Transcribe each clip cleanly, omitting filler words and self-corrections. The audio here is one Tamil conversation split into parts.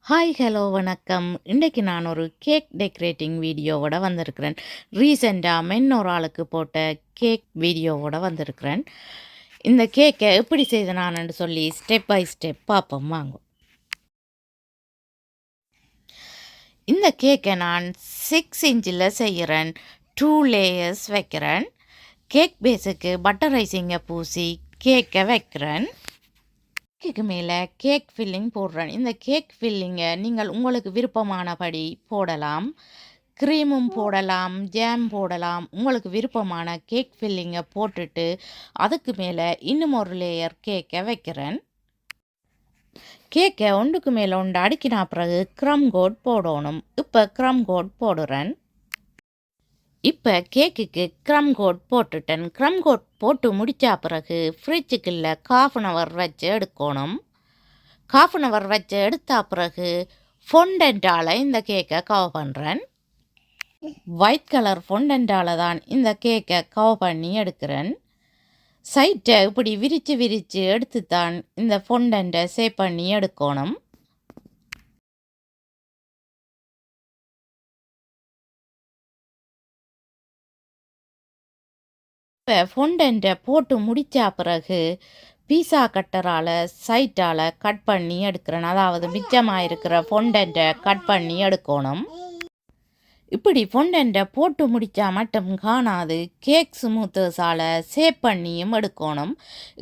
ஹாய் ஹலோ வணக்கம். இன்றைக்கு நான் ஒரு கேக் டெக்கரேட்டிங் வீடியோவோட வந்திருக்கிறேன். ரீசெண்டாக இன்னொரு ஆளுக்கு போட்ட கேக் வீடியோவோட வந்திருக்கிறேன். இந்த கேக்கை எப்படி செய்த நான்னு சொல்லி ஸ்டெப் பை ஸ்டெப் பார்ப்போம் வாங்க. இந்த கேக்கை நான் 6 இன்ச்சில் செய்கிறேன். 2 லேயர்ஸ் வைக்கிறேன். கேக் பேஸுக்கு பட்டர் ஐசிங்கை பூசி கேக்கை வைக்கிறேன். கேக்கு மேலே கேக் ஃபில்லிங் போடுறேன். இந்த கேக் ஃபில்லிங்கை நீங்கள் உங்களுக்கு விருப்பமானபடி போடலாம். க்ரீமும் போடலாம், ஜாம் போடலாம். உங்களுக்கு விருப்பமான கேக் ஃபில்லிங்கை போட்டுட்டு அதுக்கு மேலே இன்னும் ஒரு லேயர் கேக்கை வைக்கிறேன். கேக்கை ஒன்றுக்கு மேலே ஒன்று அடுக்கினா பிறகு க்ரம் கோட் போடணும். இப்போ க்ரம் கோட் போடுறேன். இப்போ கேக்குக்கு க்ரம் கோட் போட்டுட்டேன். க்ரம் கோட் போட்டு முடித்த பிறகு ஃப்ரிட்ஜுக்குள்ள 1/2 ஹவர் வச்சு எடுக்கணும். 1/2 ஹவர் வச்சு எடுத்த பிறகு ஃபொண்டன்ட்டால் இந்த கேக்கை கவர் பண்ணுறேன். ஒயிட் கலர் ஃபொண்டன்ட்டால் தான் இந்த கேக்கை கவர் பண்ணி எடுக்கிறேன். சைட்டை இப்படி விரித்து எடுத்து தான் இந்த ஃபொண்டன்ட்டை சேவ் பண்ணி எடுக்கணும். இப்போ ஃபொண்டன்ட்டை போட்டு முடித்த பிறகு பீஸா கட்டரால் சைட்டால் கட் பண்ணி எடுக்கிறேன். அதாவது மிச்சமாக இருக்கிற ஃபொண்டன்ட்டை கட் பண்ணி எடுக்கணும். இப்படி ஃபொண்டன்ட்டை போட்டு முடித்தா மட்டும் காணாது, கேக் ஸ்மூத்தர்ஸால் சேவ் பண்ணியும் எடுக்கணும்.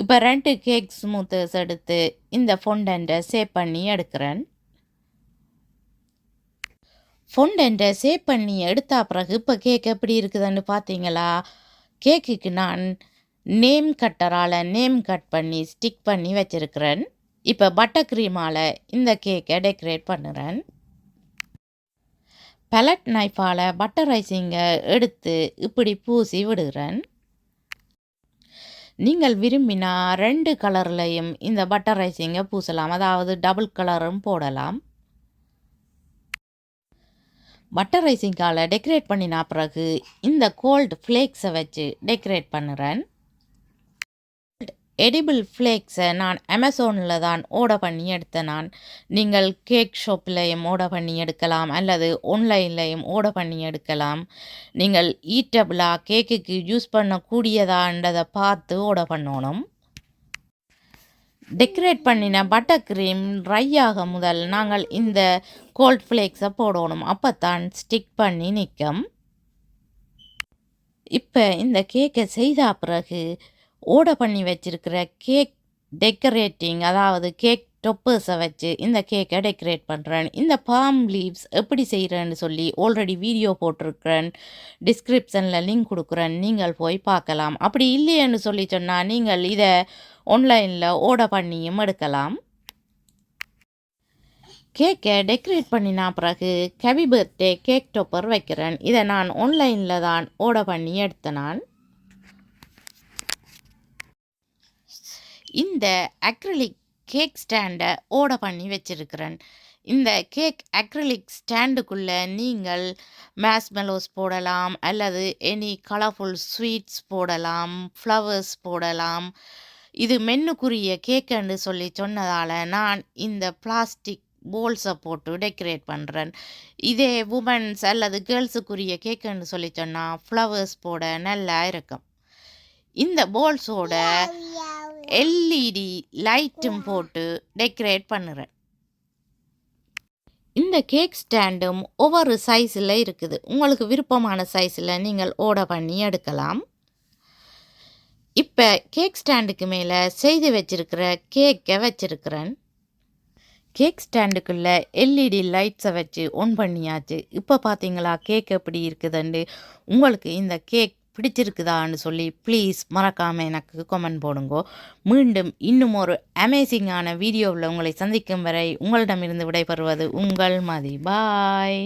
இப்போ 2 கேக் ஸ்மூத்தர்ஸ் எடுத்து இந்த ஃபொண்டன்ட்டை சேவ் பண்ணி எடுக்கிறேன். ஃபொண்டன்ட்டை சேவ் பண்ணி எடுத்த பிறகு இப்போ கேக் எப்படி இருக்குதுன்னு பார்த்தீங்களா? கேக்குக்கு நான் நேம் கட்டரால் நேம் கட் பண்ணி ஸ்டிக் பண்ணி வச்சுருக்கிறேன். இப்போ பட்டர் க்ரீமால் இந்த கேக்கை டெக்கரேட் பண்ணுறேன். பெலட் நைஃபால் பட்டர் ஐசிங்கை எடுத்து இப்படி பூசி விடுகிறேன். நீங்கள் விரும்பினா 2 கலர்லையும் இந்த பட்டர் ஐசிங்கை பூசலாம். அதாவது டபுள் கலரும் போடலாம். பட்டர் ஐசிங்கால் டெக்கரேட் பண்ணினா பிறகு இந்த கோல்டு ஃப்ளேக்ஸை வச்சு டெக்கரேட் பண்ணுறேன். எடிபிள் ஃப்ளேக்ஸை நான் அமேசானில் தான் ஆர்டர் பண்ணி எடுத்தேன். நீங்கள் கேக் ஷாப்லேயும் ஆர்டர் பண்ணி எடுக்கலாம் அல்லது ஆன்லைன்லேயும் ஆர்டர் பண்ணி எடுக்கலாம். நீங்கள் ஈட்டபிளாக கேக்குக்கு யூஸ் பண்ணக்கூடியதான்றதை பார்த்து ஆர்டர் பண்ணணும். டெக்கரேட் பண்ணின பட்டர் க்ரீம் ட்ரை ஆக முதல் நாங்கள் இந்த கோல்ட் ஃப்ளேக்ஸை போடணும். அப்போ தான் ஸ்டிக் பண்ணி நிற்கும். இப்போ இந்த கேக்கை செய்த பிறகு ஆர்டர் பண்ணி வச்சிருக்கிற கேக் டெக்கரேட்டிங் அதாவது கேக் டொப்பர்ஸை வச்சு இந்த கேக்கை டெக்கரேட் பண்ணுறேன். இந்த பாம் லீவ்ஸ் எப்படி செய்கிறேன்னு சொல்லி ஆல்ரெடி வீடியோ போட்டிருக்கிறேன். டிஸ்கிரிப்ஷனில் லிங்க் கொடுக்குறேன், நீங்கள் போய் பார்க்கலாம். அப்படி இல்லைன்னு சொல்லி சொன்னால் நீங்கள் இதை ஆன்லைனில் ஆர்டர் பண்ணியும் எடுக்கலாம். கேக்கை டெக்கரேட் பண்ணினா பிறகு ஹேப்பி பர்த்டே கேக் டொப்பர் வைக்கிறேன். இதை நான் ஆன்லைனில் தான் ஆர்டர் பண்ணி எடுத்தேன். இந்த அக்ரிலிக் கேக் ஸ்டாண்டை ஆர்டர் பண்ணி வச்சிருக்கிறேன். இந்த கேக் அக்ரிலிக் ஸ்டாண்டுக்குள்ளே நீங்கள் மேஷ்மெலோஸ் போடலாம் அல்லது எனி கலர்ஃபுல் ஸ்வீட்ஸ் போடலாம், ஃப்ளவர்ஸ் போடலாம். இது மென்னுக்குரிய கேக்குன்னு சொல்லி சொன்னதால் நான் இந்த பிளாஸ்டிக் போல்ஸை போட்டு டெக்கரேட் பண்ணுறேன். இதே உமன்ஸ் அல்லது கேர்ள்ஸுக்குரிய கேக்குன்னு சொல்லி சொன்னால் ஃப்ளவர்ஸ் போட நல்லா இருக்கும். இந்த போல்ஸோட எல்இடி லைட்டும் போட்டு டெக்கரேட் பண்ணுறேன். இந்த கேக் ஸ்டாண்டும் ஒவ்வொரு சைஸில் இருக்குது. உங்களுக்கு விருப்பமான சைஸில் நீங்கள் ஆர்டர் பண்ணி எடுக்கலாம். இப்போ கேக் ஸ்டாண்டுக்கு மேலே செய்து வச்சிருக்கிற கேக்கை வச்சிருக்கிறேன். கேக் ஸ்டாண்டுக்குள்ளே எல்இடி லைட்ஸை வச்சு ஆன் பண்ணியாச்சு. இப்போ பார்த்தீங்களா கேக் எப்படி இருக்குதுன்னு. உங்களுக்கு இந்த கேக் பிடிச்சிருக்குதான்னு சொல்லி ப்ளீஸ் மறக்காமல் எனக்கு கமெண்ட் போடுங்கோ. மீண்டும் இன்னும் ஒரு அமேசிங்கான வீடியோவில் உங்களை சந்திக்கும் வரை உங்களிடமிருந்து விடைபெறுவது உங்கள் மதி. பாய்.